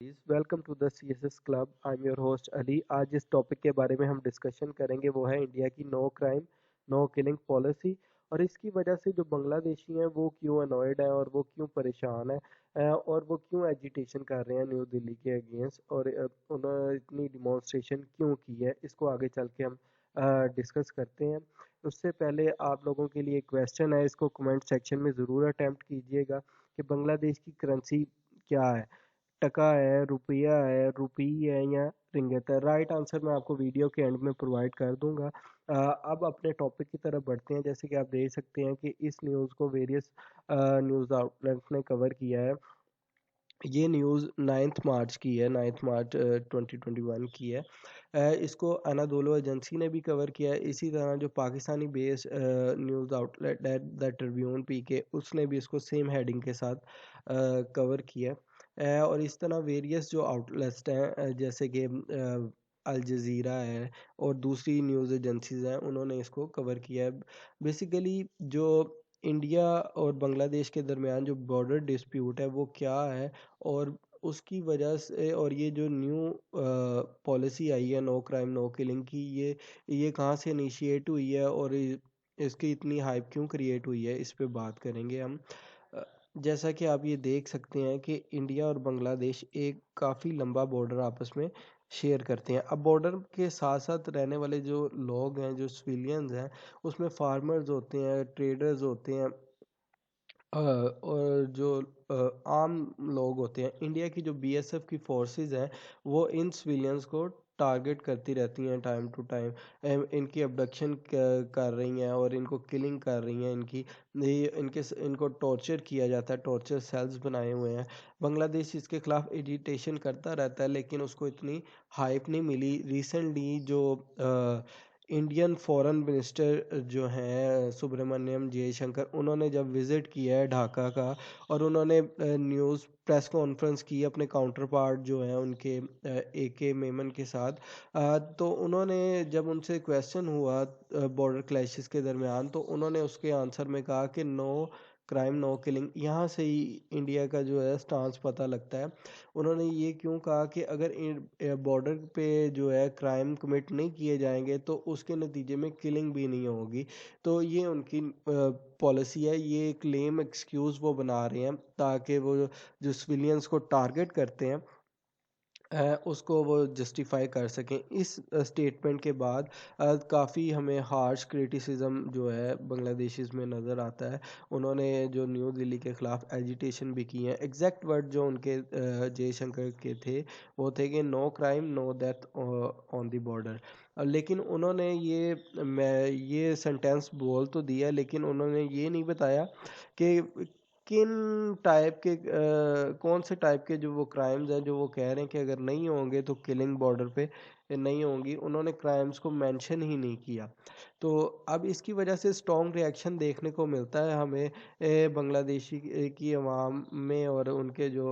Please welcome to the CSS club. I am your host Ali. आज जिस topic के बारे में हम डिस्कशन करेंगे वो है इंडिया की no crime no killing policy और इसकी वजह से जो बांग्लादेशी हैं वो क्यों अनॉयड हैं और वो क्यों परेशान हैं और वो क्यों एजिटेशन कर रहे हैं न्यू दिल्ली के अगेंस्ट और उन्होंने इतनी डिमॉन्स्ट्रेशन क्यों की है, इसको आगे चल के हम डिस्कस करते हैं। उससे पहले आप लोगों के लिए क्वेश्चन है, इसको कमेंट सेक्शन में ज़रूर अटेम्प्ट कीजिएगा कि बांग्लादेश की करेंसी क्या है। टका है, रुपया है, रुपी है या रिंगत है। राइट आंसर मैं आपको वीडियो के एंड में प्रोवाइड कर दूंगा। अब अपने टॉपिक की तरफ बढ़ते हैं। जैसे कि आप देख सकते हैं कि इस न्यूज़ को वेरियस न्यूज़ आउटलेट्स ने कवर किया है। ये न्यूज़ 9 मार्च की है, 9 मार्च 2021 की है। इसको अनादोलो एजेंसी ने भी कवर किया है। इसी तरह जो पाकिस्तानी बेस न्यूज़ आउटलेट है द ट्रिब्यून पीके, उसने भी इसको सेम हेडिंग के साथ कवर किया है। और इस तरह वेरियस जो आउटलेट्स हैं जैसे कि अल जज़ीरा है और दूसरी न्यूज़ एजेंसीज हैं, उन्होंने इसको कवर किया है। बेसिकली जो इंडिया और बांग्लादेश के दरमियान जो बॉर्डर डिस्प्यूट है वो क्या है और उसकी वजह से, और ये जो न्यू पॉलिसी आई है नो क्राइम नो किलिंग की, ये कहाँ से इनिशिएट हुई है और इसकी इतनी हाइप क्यों क्रिएट हुई है, इस पे बात करेंगे हम। अ, जैसा कि आप ये देख सकते हैं कि इंडिया और बांग्लादेश एक काफ़ी लंबा बॉर्डर आपस में शेयर करते हैं। अब बॉर्डर के साथ साथ रहने वाले जो लोग हैं, जो सिविलियंस हैं, उसमें फार्मर्स होते हैं, ट्रेडर्स होते हैं और जो आम लोग होते हैं। इंडिया की जो बीएसएफ की फोर्सेस हैं वो इन सिविलियंस को टारगेट करती रहती हैं टाइम टू टाइम। इनकी अबडक्शन कर रही हैं और इनको किलिंग कर रही हैं। इनको टॉर्चर किया जाता है, टॉर्चर सेल्स बनाए हुए हैं। बांग्लादेश इसके खिलाफ एजिटेशन करता रहता है लेकिन उसको इतनी हाइप नहीं मिली। रिसेंटली जो इंडियन फॉरेन मिनिस्टर जो हैं सुब्रमण्यम जयशंकर, उन्होंने जब विज़िट किया है ढाका का और उन्होंने न्यूज़ प्रेस कॉन्फ्रेंस की अपने काउंटर पार्ट जो हैं उनके ए के मेमन के साथ, तो उन्होंने जब उनसे क्वेश्चन हुआ बॉर्डर क्लैशेस के दरमियान, तो उन्होंने उसके आंसर में कहा कि नो क्राइम नो किलिंग। यहाँ से ही इंडिया का जो है स्टांस पता लगता है। उन्होंने ये क्यों कहा कि अगर बॉर्डर पे जो है क्राइम कमिट नहीं किए जाएंगे तो उसके नतीजे में किलिंग भी नहीं होगी। तो ये उनकी पॉलिसी है, ये क्लेम एक्सक्यूज़ वो बना रहे हैं ताकि वो जो सिविलियंस को टारगेट करते हैं उसको वो जस्टिफाई कर सकें। इस स्टेटमेंट के बाद काफ़ी हमें हार्श क्रिटिसिज्म जो है बांग्लादेशीज़ में नज़र आता है। उन्होंने जो न्यू दिल्ली के ख़िलाफ़ एजिटेशन भी की है। एग्जैक्ट वर्ड जो उनके जयशंकर के थे वो थे कि no crime no death on the border. लेकिन उन्होंने ये सेंटेंस बोल तो दिया लेकिन उन्होंने ये नहीं बताया कि किन टाइप के कौन से टाइप के जो वो क्राइम्स हैं जो वो कह रहे हैं कि अगर नहीं होंगे तो किलिंग बॉर्डर पे नहीं होंगी। उन्होंने क्राइम्स को मेंशन ही नहीं किया। तो अब इसकी वजह से स्ट्रॉन्ग रिएक्शन देखने को मिलता है हमें बांग्लादेशी की अवाम में और उनके जो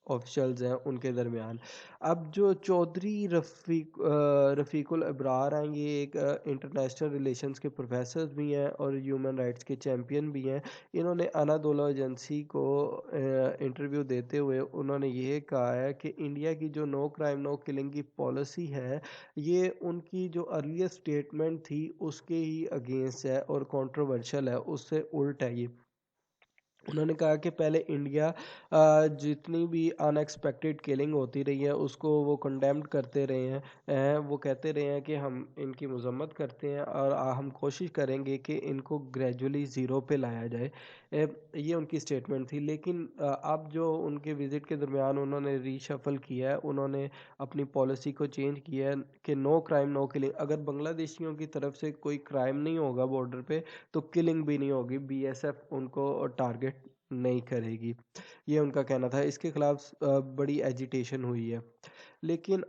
ऑफिशल्स हैं उनके दरमियान। अब जो चौधरी रफ़ीकुल अबरार हैं, ये एक इंटरनेशनल रिलेशंस के प्रोफेसर भी हैं और ह्यूमन राइट्स के चैम्पियन भी हैं। इन्होंने अनादोला एजेंसी को इंटरव्यू देते हुए उन्होंने ये कहा है कि इंडिया की जो नो क्राइम नो किलिंग की पॉलिसी है, ये उनकी जो अर्लियर स्टेटमेंट थी उसके ही अगेंस्ट है और कंट्रोवर्शियल है, उससे उल्ट है ये। उन्होंने कहा कि पहले इंडिया जितनी भी अनएक्सपेक्टेड किलिंग होती रही है उसको वो कंडेम्ड करते रहे हैं। वो कहते रहे हैं कि हम इनकी मजम्मत करते हैं और हम कोशिश करेंगे कि इनको ग्रेजुअली ज़ीरो पे लाया जाए। ये उनकी स्टेटमेंट थी। लेकिन अब जो उनके विज़िट के दरमियान उन्होंने रीशफल किया है, उन्होंने अपनी पॉलिसी को चेंज किया है कि नो क्राइम नो किलिंग। अगर बांग्लादेशियों की तरफ से कोई क्राइम नहीं होगा बॉर्डर पे तो किलिंग भी नहीं होगी, बीएसएफ उनको टारगेट नहीं करेगी। ये उनका कहना था। इसके खिलाफ बड़ी एजिटेशन हुई है। लेकिन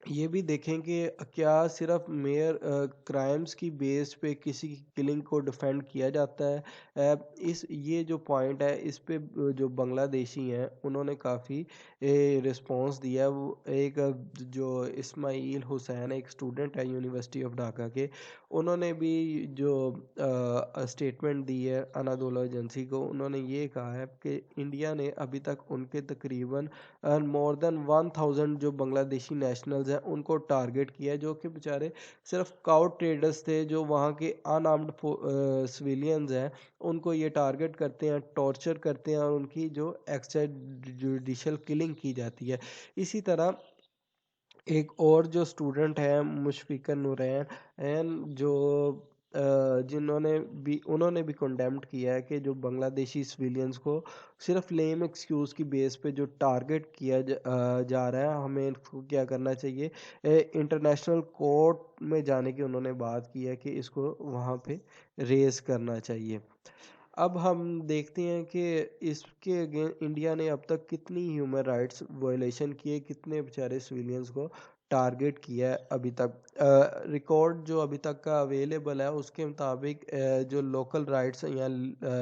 ये भी देखें कि क्या सिर्फ मेयर क्राइम्स की बेस पे किसी की किलिंग को डिफेंड किया जाता है। इस ये जो पॉइंट है इस पे जो बांग्लादेशी हैं उन्होंने काफ़ी रिस्पांस दिया है। वो एक जो इस्माइल हुसैन एक स्टूडेंट है यूनिवर्सिटी ऑफ ढाका के, उन्होंने भी जो स्टेटमेंट दी है अनादोला एजेंसी को, उन्होंने ये कहा है कि इंडिया ने अभी तक उनके तकरीबन मोर देन 1000 जो बांग्लादेशी नेशनल्स हैं उनको टारगेट किया है, जो कि बेचारे सिर्फ काउ ट्रेडर्स थे जो वहाँ के अनआर्म्ड सिविलियंस हैं, उनको ये टारगेट करते हैं, टॉर्चर करते हैं और उनकी जो एक्स्ट्रा जुडिशल किलिंग की जाती है। इसी तरह एक और जो स्टूडेंट है मुशफिकर नूरैन एन जो जिन्होंने भी उन्होंने भी कंडेम्ड किया है कि जो बांग्लादेशी सिविलियंस को सिर्फ लेम एक्सक्यूज़ की बेस पे जो टारगेट किया जा रहा है, हमें इसको क्या करना चाहिए, इंटरनेशनल कोर्ट में जाने की उन्होंने बात की है कि इसको वहाँ पे रेज करना चाहिए। अब हम देखते हैं कि इसके अगेंस्ट इंडिया ने अब तक कितनी ह्यूमन राइट्स वायलेशन किए, कितने बेचारे सिविलियंस को टारगेट किया है अभी तक। रिकॉर्ड जो अभी तक का अवेलेबल है उसके मुताबिक जो लोकल राइट्स या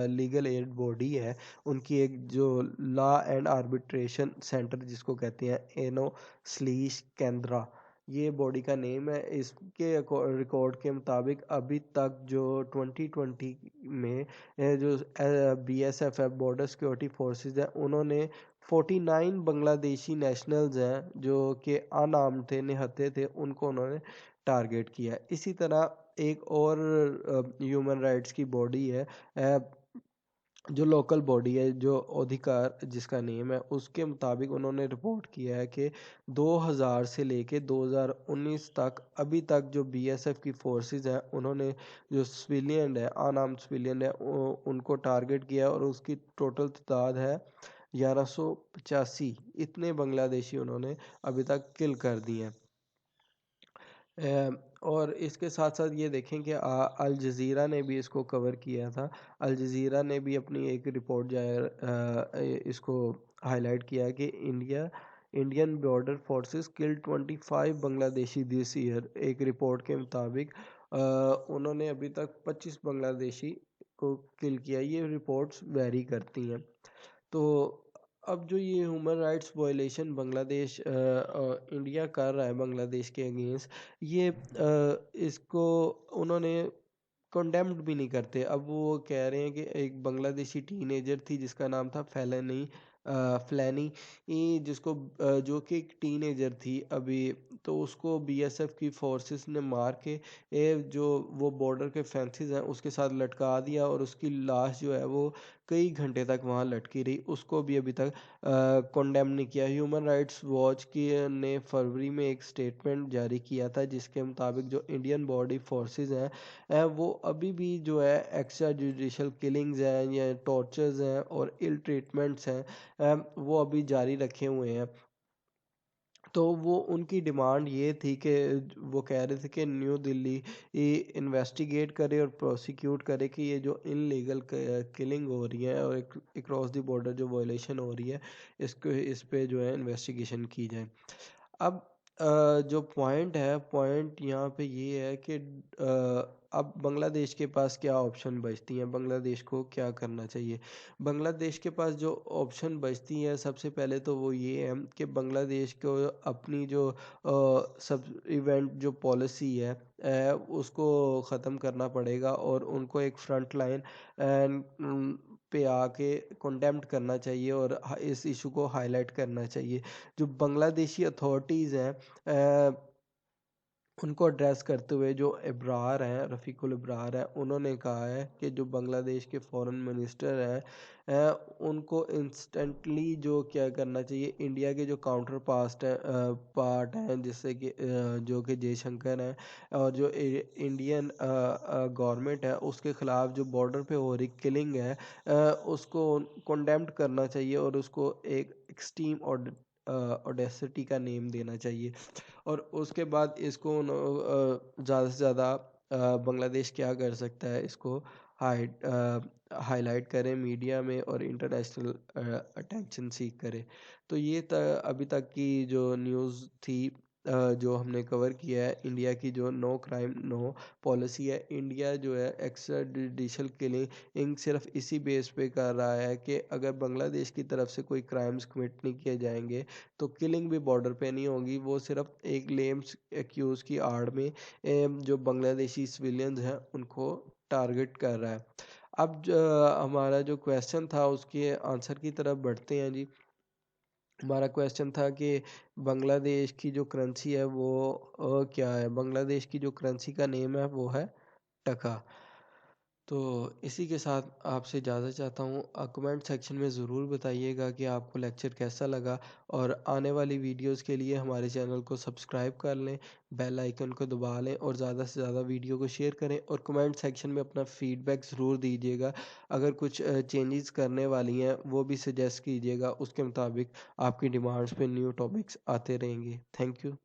लीगल एड बॉडी है, उनकी एक जो लॉ एंड आर्बिट्रेशन सेंटर जिसको कहते हैं एनो स्लीश केंद्रा, ये बॉडी का नेम है। इसके रिकॉर्ड के मुताबिक अभी तक जो 2020 में जो बीएसएफ है, बॉर्डर सिक्योरिटी फोर्सेस है, उन्होंने 49 बांग्लादेशी नेशनल्स हैं जो कि अनआर्म्ड थे, निहत्थे थे, उनको उन्होंने टारगेट किया है। इसी तरह एक और ह्यूमन राइट्स की बॉडी है, जो लोकल बॉडी है, जो अधिकार जिसका नेम है, उसके मुताबिक उन्होंने रिपोर्ट किया है कि 2000 से लेके 2019 तक अभी तक जो बीएसएफ की फोर्सेस हैं उन्होंने जो सिविलियन है, अनआर्म्ड सिविलियन है, उनको टारगेट किया और उसकी टोटल तादाद है 1185। इतने बांग्लादेशी उन्होंने अभी तक किल कर दिए हैं। और इसके साथ साथ ये देखें कि अल जज़ीरा ने भी इसको कवर किया था। अल जज़ीरा ने भी अपनी एक रिपोर्ट जाहिर इसको हाईलाइट किया है कि Indian border forces killed 25 Bangladeshi this year. एक रिपोर्ट के मुताबिक उन्होंने अभी तक 25 बांग्लादेशी को किल किया। ये रिपोर्ट्स वेरी करती हैं। तो अब जो ये human rights violation Bangladesh India कर रहा है बांग्लादेश के अगेंस्ट, ये इसको उन्होंने कंडेम्ड भी नहीं करते। अब वो कह रहे हैं कि एक बांग्लादेशी टीनेजर थी जिसका नाम था फ्लैनी, ये जिसको जो कि एक टीनेजर थी अभी, तो उसको बीएसएफ की फोर्सेस ने मार के जो वो बॉर्डर के फेंसेस हैं उसके साथ लटका दिया और उसकी लाश जो है वो कई घंटे तक वहाँ लटकी रही, उसको भी अभी तक कंडेम नहीं किया। ह्यूमन राइट्स वॉच की ने फरवरी में एक स्टेटमेंट जारी किया था जिसके मुताबिक जो इंडियन बॉडी फोर्सेस हैं वो अभी भी जो है एक्स्ट्रा जुडिशल किलिंग्स हैं या टॉर्चर्स हैं और इल ट्रीटमेंट्स हैं, वो अभी जारी रखे हुए हैं। तो वो उनकी डिमांड ये थी कि वो कह रहे थे कि न्यू दिल्ली ये इन्वेस्टिगेट करे और प्रोसिक्यूट करे कि ये जो इनलीगल किलिंग हो रही है और अक्रॉस द बॉर्डर जो वायलेशन हो रही है, इसको इस पे जो है इन्वेस्टिगेशन की जाए। अब जो पॉइंट यहाँ पे ये है कि अब बांग्लादेश के पास क्या ऑप्शन बचती हैं, बांग्लादेश को क्या करना चाहिए। बांग्लादेश के पास जो ऑप्शन बचती हैं सबसे पहले तो वो ये है कि बांग्लादेश को अपनी जो सब इवेंट जो पॉलिसी है उसको ख़त्म करना पड़ेगा और उनको एक फ्रंट लाइन पे आके कंडेम्ड करना चाहिए और इस इशू को हाईलाइट करना चाहिए। जो बांग्लादेशी अथॉरिटीज़ हैं उनको एड्रेस करते हुए जो इब्रार हैं, रफ़ीकुल इब्रार हैं, उन्होंने कहा है कि जो बांग्लादेश के फॉरेन मिनिस्टर हैं उनको इंस्टेंटली जो क्या करना चाहिए, इंडिया के जो काउंटर पार्ट हैं जिससे कि जो कि जयशंकर हैं और जो इंडियन गवर्नमेंट है उसके ख़िलाफ़ जो बॉर्डर पे हो रही किलिंग है उसको कंडेम्ड करना चाहिए और उसको एक एक्सट्रीम ऑडेसिटी का नेम देना चाहिए। और उसके बाद इसको ज़्यादा से ज़्यादा बांग्लादेश क्या कर सकता है, इसको हाईलाइट करे मीडिया में और इंटरनेशनल अटेंशन सीख करे। तो ये अभी तक की जो न्यूज़ थी जो हमने कवर किया है इंडिया की जो नो क्राइम नो पॉलिसी है। इंडिया जो है एक्स्ट्रा जुडिशल किलिंग सिर्फ इसी बेस पे कर रहा है कि अगर बांग्लादेश की तरफ से कोई क्राइम्स कमिट नहीं किए जाएंगे तो किलिंग भी बॉर्डर पे नहीं होगी। वो सिर्फ एक लेम्स एक्यूज की आड़ में जो बांग्लादेशी सिविलियंस हैं उनको टारगेट कर रहा है। अब हमारा जो क्वेश्चन था उसके आंसर की तरफ बढ़ते हैं जी। हमारा क्वेश्चन था कि बांग्लादेश की जो करेंसी है वो क्या है। बांग्लादेश की जो करेंसी का नेम है वो है टका। तो इसी के साथ आपसे इजाज़त चाहता हूँ। कमेंट सेक्शन में ज़रूर बताइएगा कि आपको लेक्चर कैसा लगा और आने वाली वीडियोस के लिए हमारे चैनल को सब्सक्राइब कर लें, बेल आइकन को दबा लें और ज़्यादा से ज़्यादा वीडियो को शेयर करें और कमेंट सेक्शन में अपना फीडबैक ज़रूर दीजिएगा। अगर कुछ चेंजेस करने वाली हैं वो भी सजेस्ट कीजिएगा, उसके मुताबिक आपकी डिमांड्स पे न्यू टॉपिक्स आते रहेंगे। Thank you.